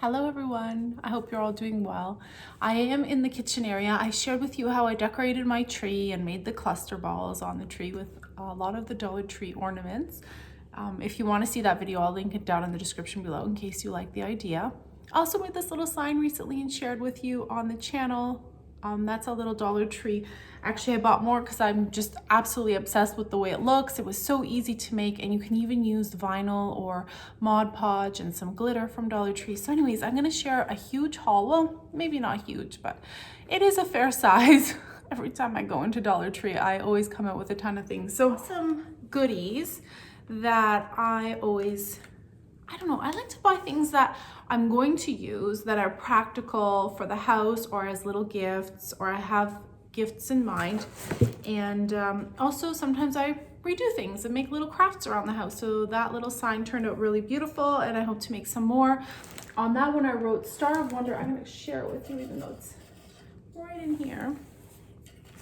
Hello everyone, I hope you're all doing well. I am in the kitchen area. I shared with you how I decorated my tree and made the cluster balls on the tree with a lot of the Dollar Tree ornaments. If you want to see that video, I'll link it down in the description below in case you like the idea. I also made this little sign recently and shared with you on the channel. That's a little Dollar Tree. Actually, I bought more because I'm just absolutely obsessed with the way it looks. It was so easy to make, and you can even use vinyl or Mod Podge and some glitter from Dollar Tree. So anyways, I'm gonna share a huge haul. Well, maybe not huge, but it is a fair size. Every time I go into Dollar Tree, I always come out with a ton of things. So some goodies that I don't know, I like to buy things that I'm going to use that are practical for the house or as little gifts, or I have gifts in mind. And also sometimes I redo things and make little crafts around the house. So that little sign turned out really beautiful, and I hope to make some more. On that one I wrote Star of Wonder. I'm going to share it with you even though it's right in here.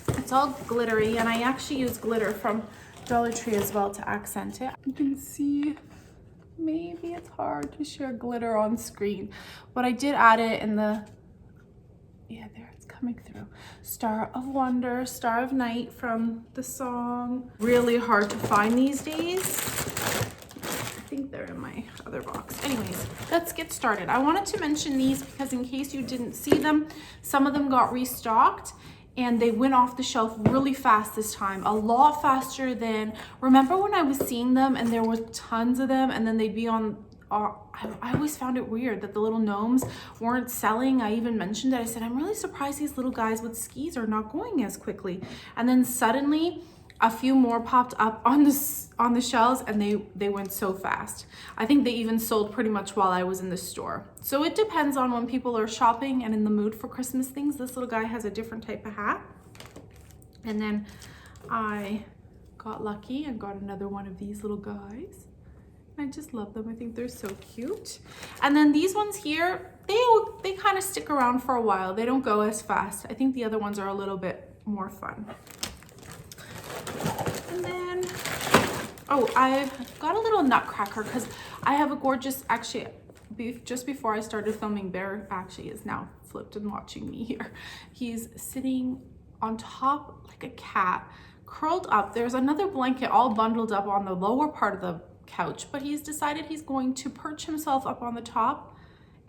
It's all glittery, and I actually use glitter from Dollar Tree as well to accent it. You can see, maybe it's hard to share glitter on screen, but I did add it in the, yeah, there it's coming through. Star of Wonder, Star of Night from the song. Really hard to find these days. I think they're in my other box. Anyways, let's get started. I wanted to mention these because in case you didn't see them, some of them got restocked and they went off the shelf really fast this time, a lot faster than, remember when I was seeing them and there were tons of them and then they'd be on, I always found it weird that the little gnomes weren't selling. I even mentioned it. I said, I'm really surprised these little guys with skis are not going as quickly. And then suddenly a few more popped up on the shelves, and they went so fast. I think they even sold pretty much while I was in the store. So it depends on when people are shopping and in the mood for Christmas things. This little guy has a different type of hat. And then I got lucky and got another one of these little guys. I just love them. I think they're so cute. And then these ones here, they kind of stick around for a while. They don't go as fast. I think the other ones are a little bit more fun. And then, oh, I got a little nutcracker because I have a gorgeous, actually, just before I started filming, Bear actually is now flipped and watching me here. He's sitting on top like a cat, curled up. There's another blanket all bundled up on the lower part of the couch, but he's decided he's going to perch himself up on the top.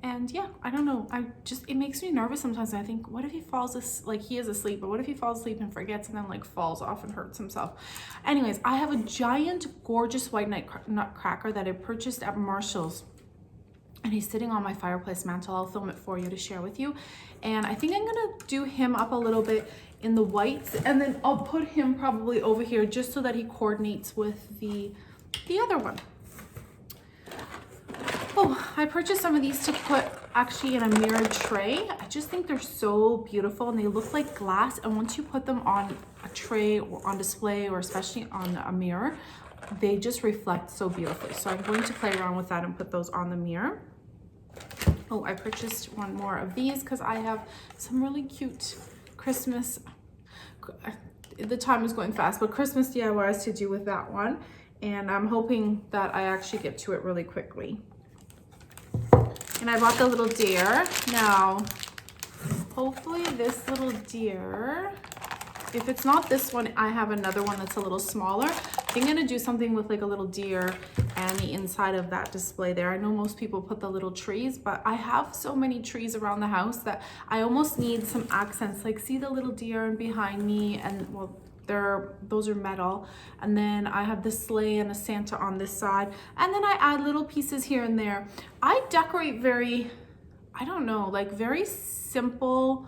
And yeah, I don't know, it makes me nervous sometimes. I think, what if he falls asleep, like he is asleep, but what if he falls asleep and forgets and then like falls off and hurts himself? Anyways, I have a giant gorgeous white nutcracker that I purchased at Marshall's, and he's sitting on my fireplace mantle. I'll film it for you to share with you. And I think I'm gonna do him up a little bit in the whites, and then I'll put him probably over here just so that he coordinates with the other one. Oh, I purchased some of these to put actually in a mirrored tray. I just think they're so beautiful, and they look like glass, and once you put them on a tray or on display, or especially on a mirror, they just reflect so beautifully. So I'm going to play around with that and put those on the mirror. Oh, I purchased one more of these because I have some really cute Christmas, the time is going fast, but Christmas DIYs to do with that one. And I'm hoping that I actually get to it really quickly. And I bought the little deer. Now, hopefully this little deer, if it's not this one, I have another one that's a little smaller. I think I'm gonna do something with like a little deer and the inside of that display there. I know most people put the little trees, but I have so many trees around the house that I almost need some accents. Like, see the little deer and behind me, and well, those are metal, and then I have the sleigh and a Santa on this side, and then I add little pieces here and there. I decorate very, I don't know, like very simple.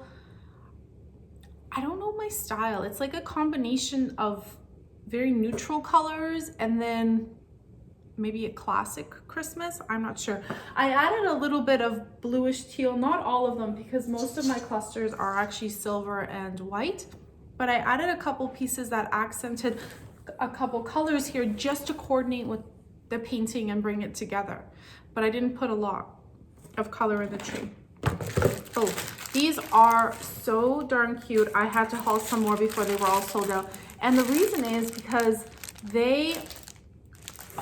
I don't know my style. It's like a combination of very neutral colors and then maybe a classic Christmas. I'm not sure. I added a little bit of bluish teal, not all of them, because most of my clusters are actually silver and white. But I added a couple pieces that accented a couple colors here just to coordinate with the painting and bring it together. But I didn't put a lot of color in the tree. Oh, these are so darn cute. I had to haul some more before they were all sold out. And the reason is because they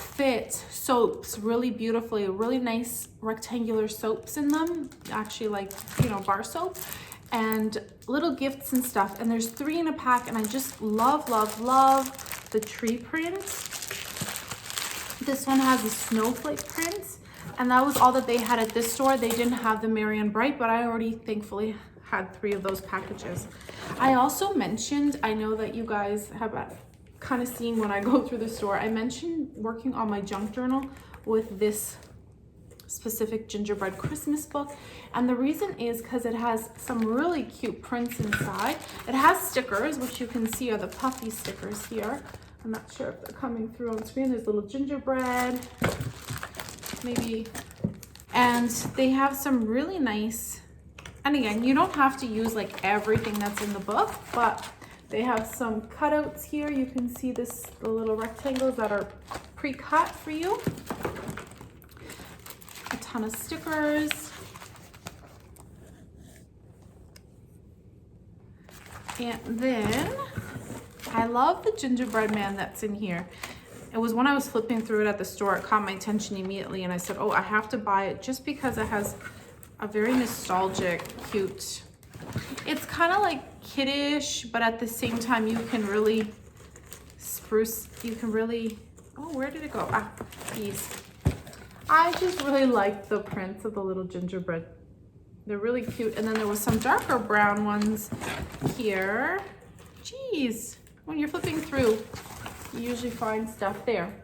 fit soaps really beautifully, really nice rectangular soaps in them, actually like, you know, bar soap, and little gifts and stuff. And there's 3 in a pack, and I just love, love, love the tree print. This one has a snowflake print, and that was all that they had at this store. They didn't have the Marianne Bright, but I already thankfully had 3 of those packages. I also mentioned, I know that you guys have kind of seen when I go through the store, I mentioned working on my junk journal with this specific gingerbread Christmas book, and the reason is because it has some really cute prints inside. It has stickers, which you can see are the puffy stickers here. I'm not sure if they're coming through on screen. There's little gingerbread, maybe, and they have some really nice, and again, you don't have to use like everything that's in the book, but they have some cutouts here. You can see the little rectangles that are pre-cut for you. A ton of stickers. And then I love the gingerbread man that's in here. It was when I was flipping through it at the store, it caught my attention immediately, and I said, oh, I have to buy it just because it has a very nostalgic, cute, it's kind of like kiddish, but at the same time you can really spruce, you can really, oh, where did it go? Ah, these. I just really like the prints of the little gingerbread. They're really cute. And then there was some darker brown ones here. Jeez, when you're flipping through, you usually find stuff there.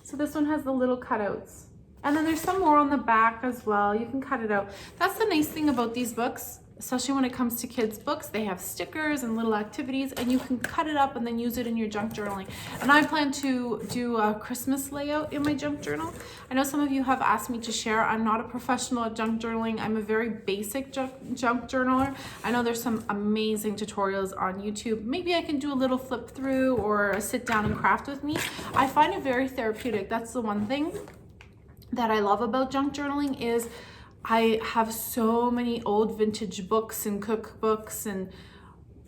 So this one has the little cutouts. And then there's some more on the back as well. You can cut it out. That's the nice thing about these books, especially when it comes to kids' books. They have stickers and little activities, and you can cut it up and then use it in your junk journaling. And I plan to do a Christmas layout in my junk journal. I know some of you have asked me to share. I'm not a professional at junk journaling. I'm a very basic junk journaler. I know there's some amazing tutorials on YouTube. Maybe I can do a little flip through or a sit down and craft with me. I find it very therapeutic. That's the one thing that I love about junk journaling is I have so many old vintage books and cookbooks and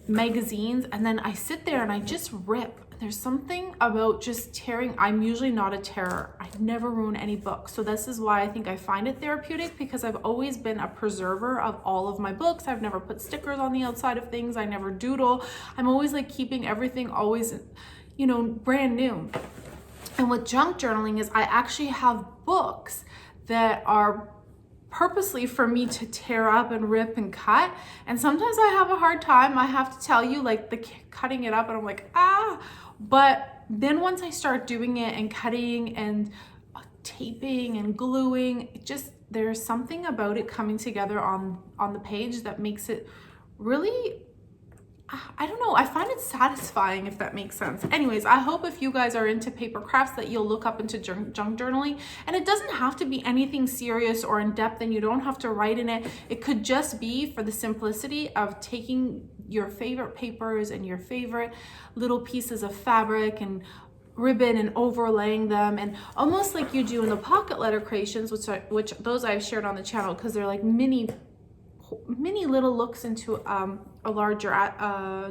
magazines, and then I sit there and I just rip. There's something about just tearing. I'm usually not a tearer. I never ruin any book. So this is why I think I find it therapeutic, because I've always been a preserver of all of my books. I've never put stickers on the outside of things. I never doodle. I'm always like keeping everything always, you know, brand new. And with junk journaling is I actually have books that are purposely for me to tear up and rip and cut. And sometimes I have a hard time, I have to tell you, like the cutting it up, and I'm like, ah. But then once I start doing it and cutting and taping and gluing, it just, there's something about it coming together on the page that makes it really, I don't know, I find it satisfying, if that makes sense. Anyways, I hope if you guys are into paper crafts that you'll look up into junk journaling. And it doesn't have to be anything serious or in depth, and you don't have to write in it. It could just be for the simplicity of taking your favorite papers and your favorite little pieces of fabric and ribbon and overlaying them, and almost like you do in the pocket letter creations, which those I've shared on the channel, because they're like mini little looks into a larger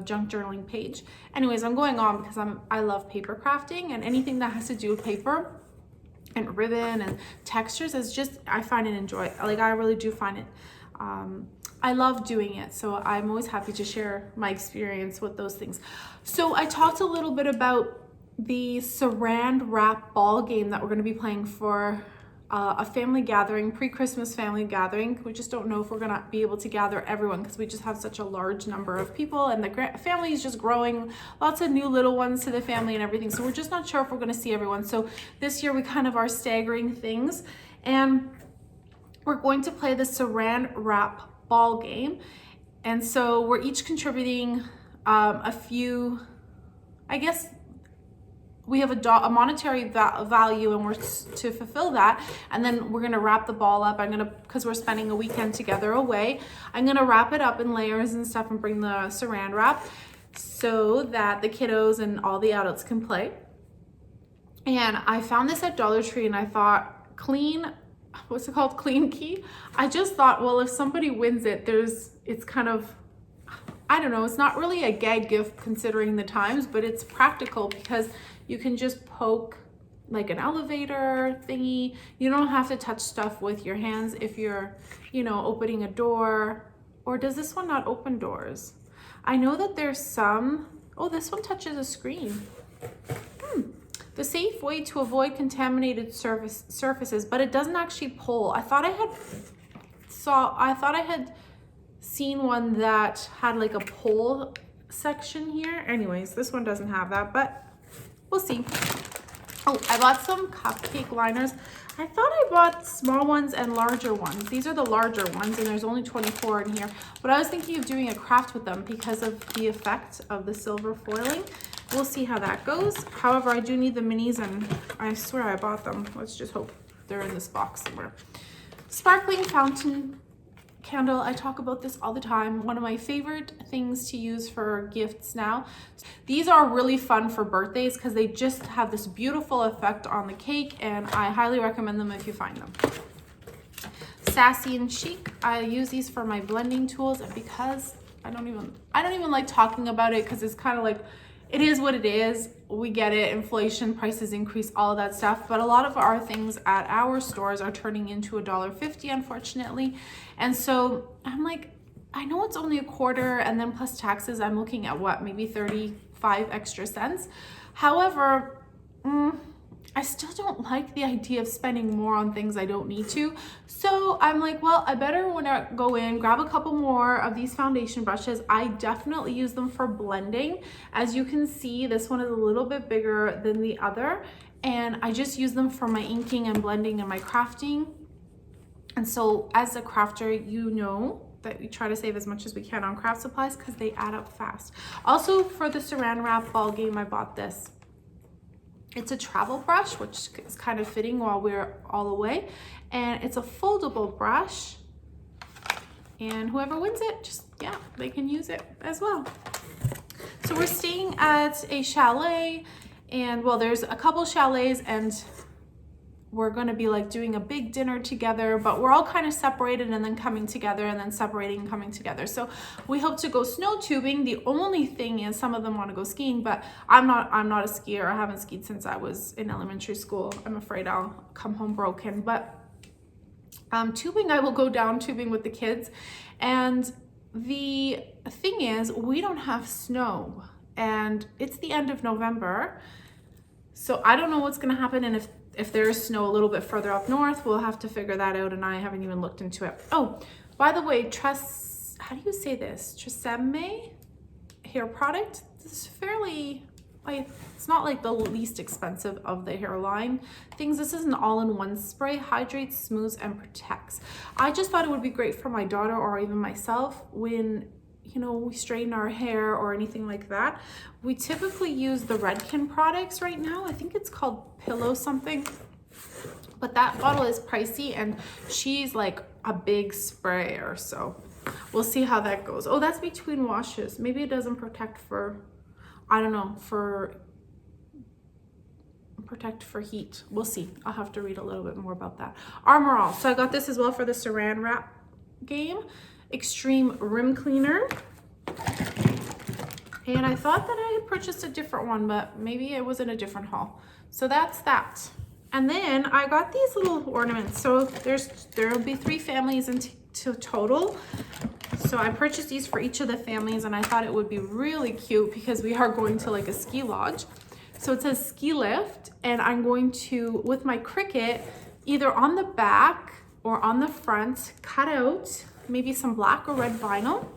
junk journaling page. Anyways, I'm going on because I love paper crafting, and anything that has to do with paper and ribbon and textures is just, I find it enjoy. Like I really do find it, I love doing it. So I'm always happy to share my experience with those things. So I talked a little bit about the saran wrap ball game that we're going to be playing for a family gathering, pre-Christmas family gathering. We just don't know if we're gonna be able to gather everyone because we just have such a large number of people, and the family is just growing, lots of new little ones to the family and everything. So we're just not sure if we're gonna see everyone. So this year we kind of are staggering things, and we're going to play the saran wrap ball game. And so we're each contributing a few, I guess, we have a monetary value, and we're to fulfill that, and then we're gonna wrap the ball up. Because we're spending a weekend together away, I'm gonna wrap it up in layers and stuff and bring the saran wrap so that the kiddos and all the adults can play. And I found this at Dollar Tree, and I thought, what's it called? Clean Key. I just thought, well, if somebody wins it, it's kind of, I don't know, it's not really a gag gift considering the times, but it's practical because you can just poke like an elevator thingy. You don't have to touch stuff with your hands if you're, you know, opening a door. Or does this one not open doors? I know that there's some, oh, this one touches a screen. The safe way to avoid contaminated surfaces, but it doesn't actually pull. I thought I had seen one that had like a pull section here. Anyways, this one doesn't have that, but we'll see. Oh, I bought some cupcake liners. I thought I bought small ones and larger ones. These are the larger ones, and there's only 24 in here. But I was thinking of doing a craft with them because of the effect of the silver foiling. We'll see how that goes. However, I do need the minis, and I swear I bought them. Let's just hope they're in this box somewhere. Sparkling fountain candle. I talk about this all the time. One of my favorite things to use for gifts now. These are really fun for birthdays because they just have this beautiful effect on the cake, and I highly recommend them if you find them. Sassy and chic. I use these for my blending tools, and because I don't even like talking about it because it's kind of like, it is what it is. We get it, inflation, prices increase, all of that stuff. But a lot of our things at our stores are turning into $1.50, unfortunately. And so I'm like, I know it's only a quarter, and then plus taxes, I'm looking at what, maybe 35 extra cents. However, I still don't like the idea of spending more on things I don't need to. So I'm like, well, I better when I go in, grab a couple more of these foundation brushes. I definitely use them for blending. As you can see, this one is a little bit bigger than the other, and I just use them for my inking and blending and my crafting. And so as a crafter, you know that we try to save as much as we can on craft supplies because they add up fast. Also, for the saran wrap ball game, I bought this. It's a travel brush, which is kind of fitting while we're all away. And it's a foldable brush. And whoever wins it, just, yeah, they can use it as well. So we're staying at a chalet. And, well, there's a couple chalets, and we're going to be like doing a big dinner together, but we're all kind of separated and then coming together and then separating and coming together. So we hope to go snow tubing. The only thing is some of them want to go skiing, but I'm not a skier. I haven't skied since I was in elementary school. I'm afraid I'll come home broken, but tubing, I will go down tubing with the kids. And the thing is, we don't have snow, and it's the end of November. So I don't know what's going to happen, and if there is snow a little bit further up north, we'll have to figure that out, and I haven't even looked into it. Oh, by the way, how do you say this? Tresemme hair product. This is fairly, like, it's not like the least expensive of the hairline things. This is an all-in-one spray, hydrates, smooths, and protects. I just thought it would be great for my daughter or even myself when, you know, we straighten our hair or anything like that. We typically use the Redken products right now. I think it's called Pillow something, but that bottle is pricey, and she's like a big sprayer, so we'll see how that goes. Oh, that's between washes. Maybe it doesn't protect for, I don't know, protect for heat. We'll see. I'll have to read a little bit more about that. Armor All. So I got this as well for the saran wrap game. Extreme Rim Cleaner. And I thought that I had purchased a different one, but maybe it was in a different haul. So that's that. And then I got these little ornaments. So there will be 3 families into total. So I purchased these for each of the families, and I thought it would be really cute because we are going to like a ski lodge. So it says ski lift, and I'm going to, with my Cricut, either on the back or on the front, cut out maybe some black or red vinyl,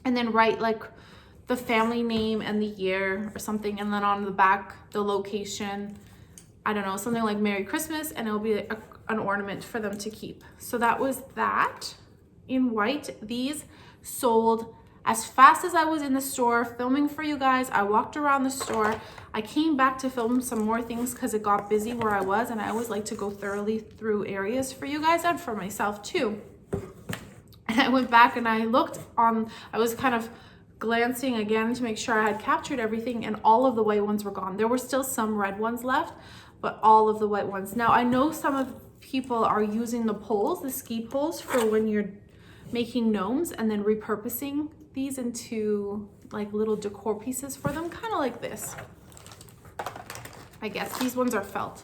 and then write like the family name and the year or something, and then on the back the location, I don't know, something like Merry Christmas, and it'll be an ornament for them to keep. So that was that in white. These sold as fast as I was in the store filming for you guys. I walked around the store. I came back to film some more things because it got busy where I was, and I always like to go thoroughly through areas for you guys and for myself too. And I went back and I looked on, I was kind of glancing again to make sure I had captured everything, and all of the white ones were gone. There were still some red ones left, but all of the white ones. Now I know some of people are using the poles, the ski poles, for when you're making gnomes and then repurposing these into like little decor pieces for them, kind of like this. I guess. These ones are felt.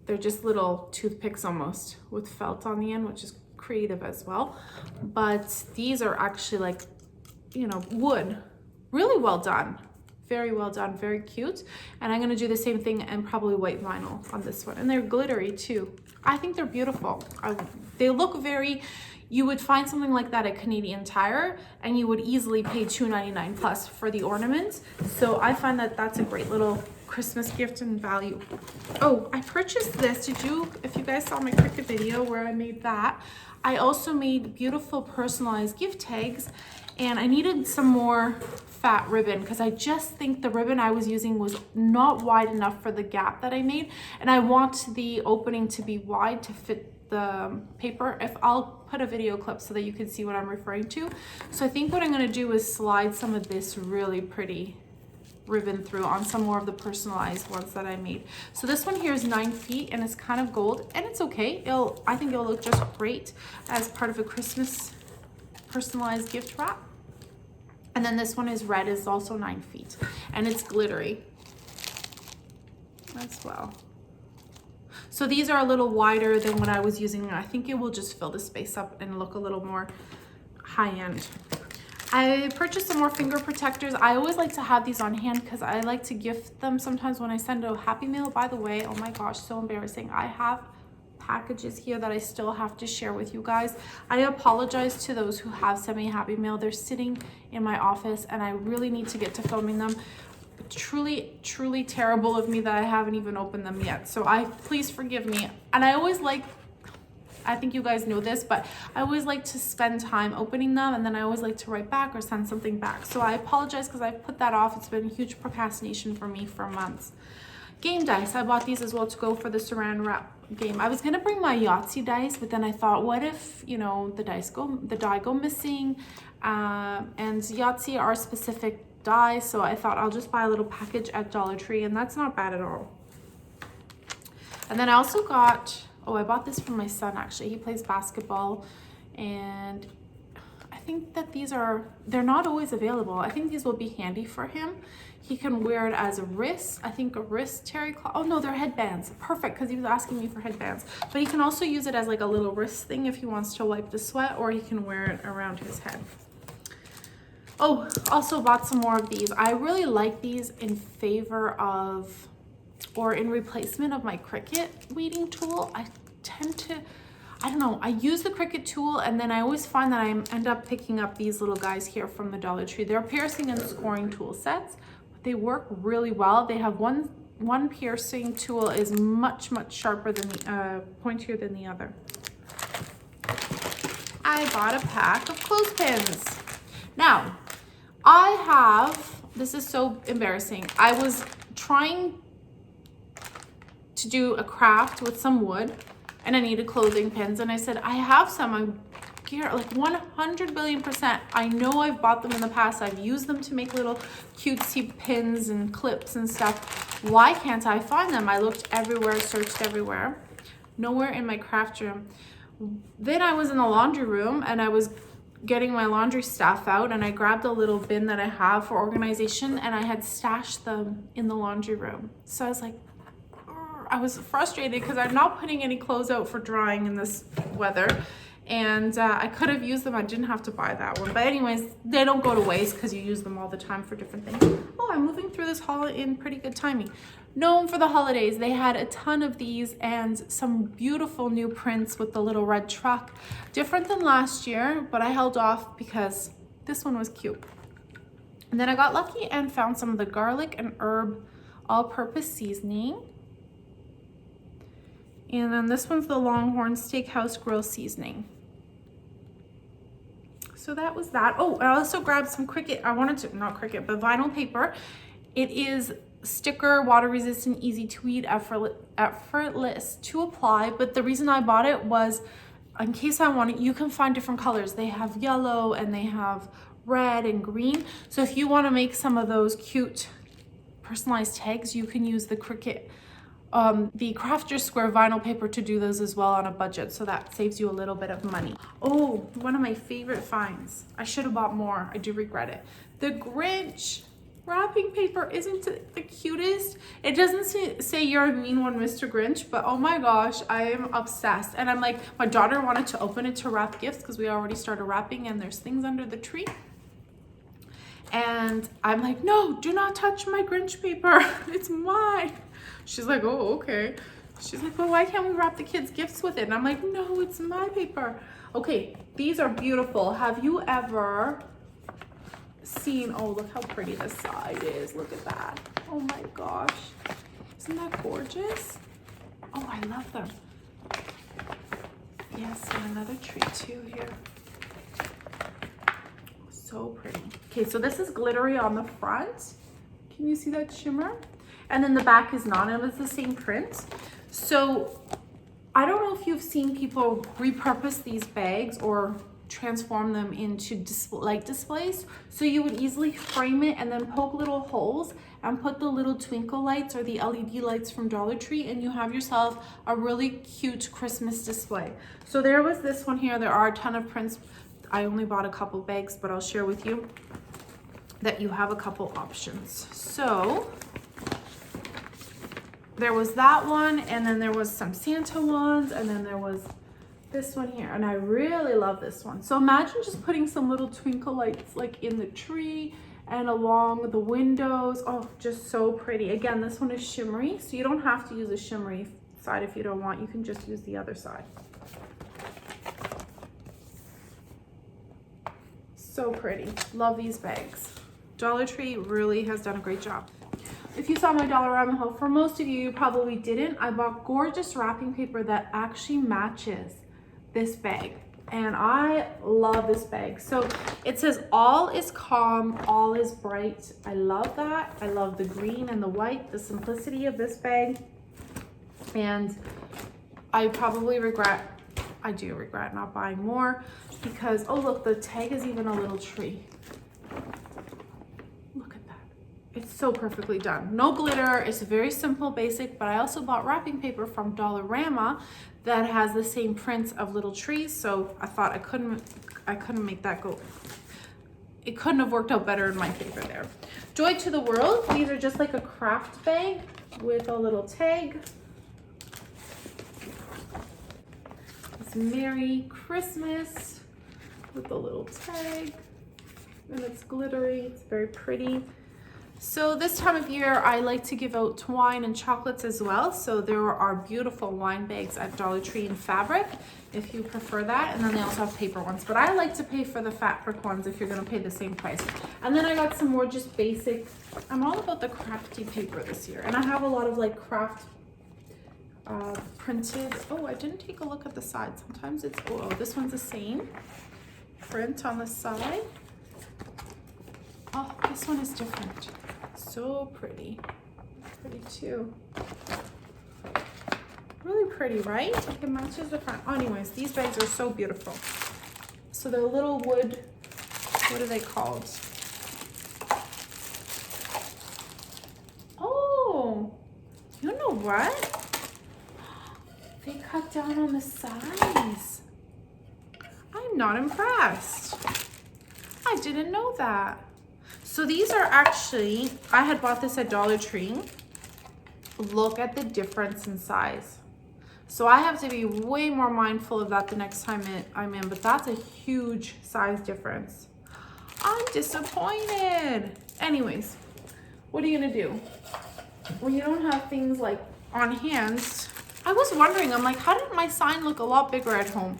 They're just little toothpicks almost with felt on the end, which is creative as well. But these are actually like, you know, wood. Really well done. Very well done, very cute. And I'm gonna do the same thing and probably white vinyl on this one. And they're glittery too. I think they're beautiful. They look very, you would find something like that at Canadian Tire and you would easily pay $2.99 plus for the ornaments. So I find that that's a great little Christmas gift and value. Oh, I purchased this. If you guys saw my Cricut video where I made that, I also made beautiful personalized gift tags, and I needed some more fat ribbon because I just think the ribbon I was using was not wide enough for the gap that I made, and I want the opening to be wide to fit the paper. I'll put a video clip so that you can see what I'm referring to. So I think what I'm going to do is slide some of this really pretty ribbon through on some more of the personalized ones that I made. So this one here is 9 feet and it's kind of gold, and it's okay. I think it'll look just great as part of a Christmas personalized gift wrap. And then this one is red, is also 9 feet, and it's glittery as well. So these are a little wider than what I was using. I think it will just fill the space up and look a little more high-end. I purchased some more finger protectors. I always like to have these on hand because I like to gift them sometimes when I send a Happy Mail. By the way, oh my gosh, so embarrassing. I have packages here that I still have to share with you guys. I apologize to those who have sent me Happy Mail. They're sitting in my office and I really need to get to filming them. Truly, truly terrible of me that I haven't even opened them yet. So please forgive me. And I think you guys know this, but I always like to spend time opening them, and then I always like to write back or send something back. So I apologize because I've put that off. It's been a huge procrastination for me for months. Game dice. I bought these as well to go for the saran wrap game. I was gonna bring my Yahtzee dice, but then I thought, what if, you know, the die go missing? And Yahtzee are specific die, so I thought I'll just buy a little package at Dollar Tree, and that's not bad at all. And then I also got, I bought this for my son actually. He plays basketball, and I think that they're not always available. I think these will be handy for him. He can wear it as a wrist, I think a wrist terry cloth. Oh no, they're headbands. Perfect, because he was asking me for headbands. But he can also use it as like a little wrist thing if he wants to wipe the sweat, or he can wear it around his head. Oh, also bought some more of these. I really like these in favor of, or in replacement of my Cricut weeding tool. I don't know, I use the Cricut tool, and then I always find that I end up picking up these little guys here from the Dollar Tree. They're piercing and scoring tool sets, but they work really well. They have one piercing tool is much sharper than the pointier than the other. I bought a pack of clothespins. Now, this is so embarrassing. I was trying to do a craft with some wood, and I needed clothing pins, and I said, I have some. I'm like 100 billion%. I know I've bought them in the past. I've used them to make little cutesy pins and clips and stuff. Why can't I find them? I looked everywhere, searched everywhere. Nowhere in my craft room. Then I was in the laundry room and I was getting my laundry stuff out, and I grabbed a little bin that I have for organization, and I had stashed them in the laundry room. So I was like, I was frustrated because I'm not putting any clothes out for drying in this weather, and I could have used them. I didn't have to buy that one, but anyways, they don't go to waste because you use them all the time for different things. Oh, I'm moving through this haul in pretty good timing. Known for the holidays, they had a ton of these and some beautiful new prints with the little red truck. Different than last year, but I held off because this one was cute. And then I got lucky and found some of the garlic and herb all-purpose seasoning. And then this one's the Longhorn Steakhouse Grill Seasoning. So that was that. Oh, I also grabbed some Cricut. Not Cricut, but vinyl paper. It is sticker, water resistant, easy to weed, effortless to apply. But the reason I bought it was in case I want it, you can find different colors. They have yellow and they have red and green. So if you want to make some of those cute personalized tags, you can use the Cricut the Crafter's Square vinyl paper to do those as well on a budget, so that saves you a little bit of money. Oh, one of my favorite finds. I should have bought more. I do regret it. The Grinch wrapping paper. Isn't it the cutest? It doesn't say you're a mean one, Mr. Grinch, but oh my gosh, I am obsessed. And I'm like, my daughter wanted to open it to wrap gifts because we already started wrapping and there's things under the tree. And I'm like, no, do not touch my Grinch paper. It's mine. She's like, oh, okay. She's like, well, why can't we wrap the kids' gifts with it? And I'm like, no, it's my paper. Okay, these are beautiful. Have you ever seen, oh, look how pretty this side is. Look at that. Oh my gosh. Isn't that gorgeous? Oh, I love them. Yes, and another tree too here. So pretty. Okay, so this is glittery on the front. Can you see that shimmer? And then the back is not, and it's the same print. So I don't know if you've seen people repurpose these bags or transform them into light displays. So you would easily frame it and then poke little holes and put the little twinkle lights or the LED lights from Dollar Tree, and you have yourself a really cute Christmas display. So there was this one here. There are a ton of prints. I only bought a couple bags, but I'll share with you that you have a couple options. So there was that one, and then there was some Santa ones, and then there was this one here, and I really love this one. So imagine just putting some little twinkle lights like in the tree and along the windows. Oh, just so pretty. Again, this one is shimmery, so you don't have to use a shimmery side if you don't want. You can just use the other side. So pretty. Love these bags. Dollar Tree really has done a great job. If you saw my Dollarama haul, for most of you probably didn't, I bought gorgeous wrapping paper that actually matches this bag. And I love this bag. So it says all is calm, all is bright. I love that. I love the green and the white, the simplicity of this bag. And I do regret not buying more because, oh look, the tag is even a little tree. Look at that. It's so perfectly done. No glitter. It's very simple, basic, but I also bought wrapping paper from Dollarama that has the same prints of little trees. So I thought I couldn't make that go. It couldn't have worked out better in my favor there. Joy to the World. These are just like a craft bag with a little tag. It's Merry Christmas with a little tag, and it's glittery. It's very pretty. So this time of year, I like to give out wine and chocolates as well. So there are beautiful wine bags at Dollar Tree in fabric, if you prefer that. And then they also have paper ones. But I like to pay for the fabric ones if you're going to pay the same price. And then I got some more just basic. I'm all about the crafty paper this year. And I have a lot of like craft printed. Oh, I didn't take a look at the side. Sometimes it's, oh, this one's the same print on the side. Oh, this one is different. So pretty. Pretty too. Really pretty, right? It matches the front. Oh, anyways, these bags are so beautiful. So they're little wood, what are they called? Oh, you know what? They cut down on the size. I'm not impressed. I didn't know that. So these are actually, I had bought this at Dollar Tree. Look at the difference in size. So I have to be way more mindful of that the next time I'm in, but that's a huge size difference. I'm disappointed. Anyways, what are you gonna do? When you don't have things like on hand, I was wondering, I'm like, how did my sign look a lot bigger at home?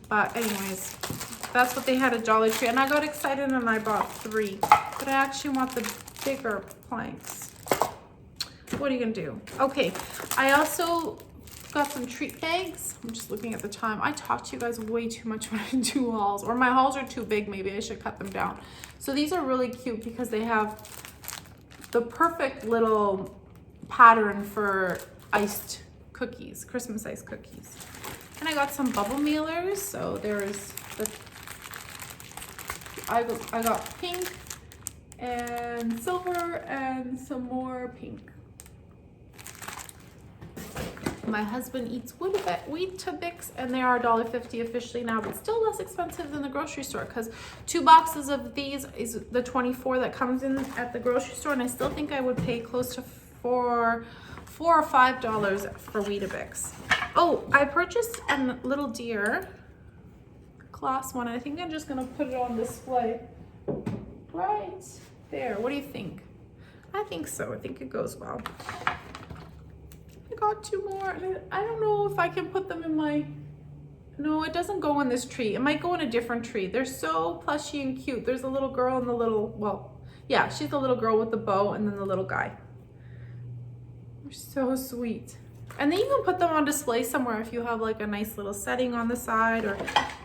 But anyways, that's what they had at Dollar Tree, and I got excited and I bought 3, but I actually want the bigger planks. What are you gonna do? Okay, I also got some treat bags. I'm just looking at the time. I talk to you guys way too much when I do hauls, or my hauls are too big. Maybe I should cut them down. So these are really cute because they have the perfect little pattern for iced cookies, Christmas iced cookies. And I got some bubble mailers. So there's the, I got pink and silver and some more pink. My husband eats Weetabix, and they are $1.50 officially now, but still less expensive than the grocery store, because 2 boxes of these is the 24 that comes in at the grocery store, and I still think I would pay close to $4 or $5 for Weetabix. Oh, I purchased a little deer glass one. I think I'm just gonna put it on display right there. What do you think? I think so. I think it goes well. I got 2 more. I don't know if I can put them in my... No, it doesn't go in this tree. It might go in a different tree. They're so plushy and cute. There's a little girl and the little... Well, yeah, she's the little girl with the bow, and then the little guy. They're so sweet. And then you can put them on display somewhere if you have like a nice little setting on the side, or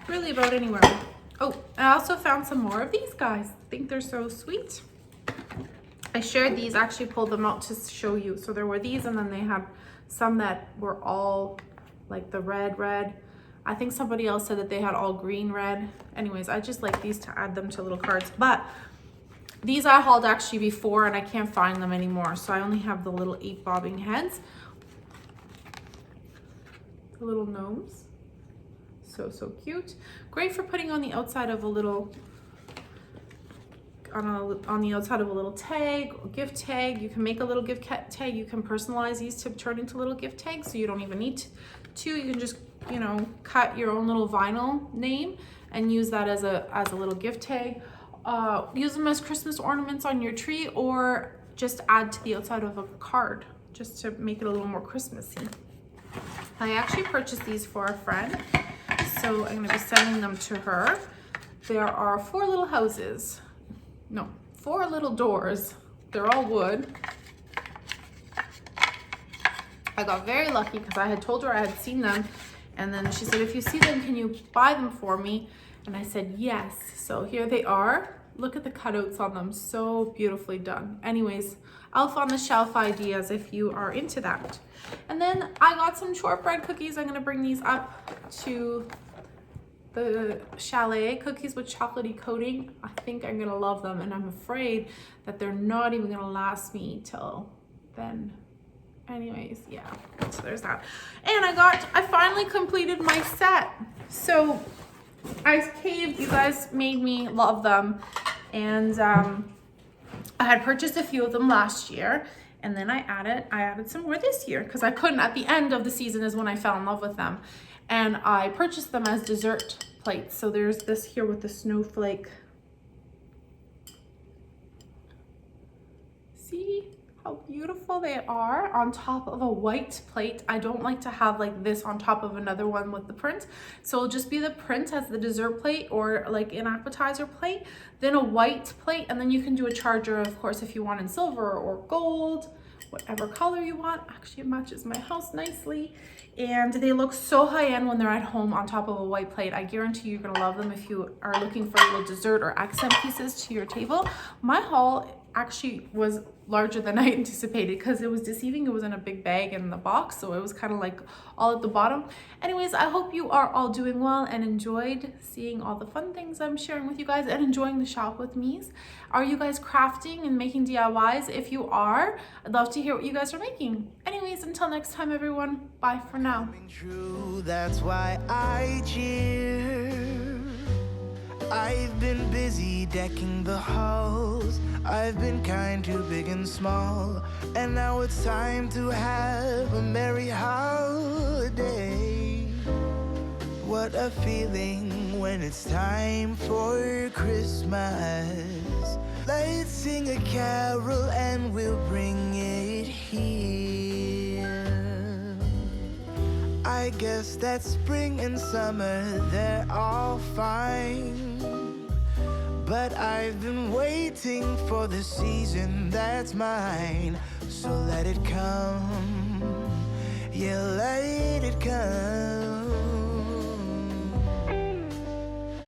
really about anywhere. Oh, I also found some more of these guys. I think they're so sweet. I shared these, actually pulled them out to show you. So there were these, and then they had some that were all like the red. I think somebody else said that they had all green red. Anyways, I just like these to add them to little cards. But these I hauled actually before, and I can't find them anymore. So I only have the little 8 bobbing heads. The little gnomes. So cute. Great for putting on the outside of a little... on the outside of a little tag, or gift tag. You can make a little gift tag. You can personalize these to turn into little gift tags, so you don't even need to. You can just, you know, cut your own little vinyl name and use that as a little gift tag. Use them as Christmas ornaments on your tree, or just add to the outside of a card just to make it a little more Christmassy. I actually purchased these for a friend, so I'm going to be sending them to her. There are 4 little houses. No, 4 little doors. They're all wood. I got very lucky because I had told her I had seen them, and then she said, if you see them, can you buy them for me? And I said yes. So here they are. Look at the cutouts on them, so beautifully done. Anyways, elf on the shelf ideas if you are into that. And then I got some shortbread cookies. I'm gonna bring these up to the chalet. Cookies with chocolatey coating. I think I'm gonna love them, and I'm afraid that they're not even gonna last me till then. Anyways, yeah, so there's that. And I finally completed my set. So I caved. You guys made me love them, and I had purchased a few of them last year, and then I added some more this year because I couldn't. At the end of the season is when I fell in love with them, and I purchased them as dessert plates. So there's this here with the snowflake. See how beautiful they are on top of a white plate. I don't like to have like this on top of another one with the print, so it'll just be the print as the dessert plate, or like an appetizer plate, then a white plate, and then you can do a charger, of course, if you want in silver or gold, whatever color you want. Actually, it matches my house nicely, and they look so high-end when they're at home on top of a white plate. I guarantee you're gonna love them if you are looking for little dessert or accent pieces to your table. My haul actually was larger than I anticipated because it was deceiving. It was in a big bag in the box, so it was kind of like all at the bottom. Anyways, I hope you are all doing well and enjoyed seeing all the fun things I'm sharing with you guys and enjoying the shop with me's. Are you guys crafting and making DIYs? If you are, I'd love to hear what you guys are making. Anyways, until next time, everyone, bye for now. True, that's why I cheer. I've been busy decking the halls. I've been kind to big and small, and now it's time to have a merry holiday. What a feeling when it's time for Christmas. Let's sing a carol and we'll bring it here. I guess that spring and summer, they're all fine, but I've been waiting for the season that's mine. So let it come, yeah, let it come.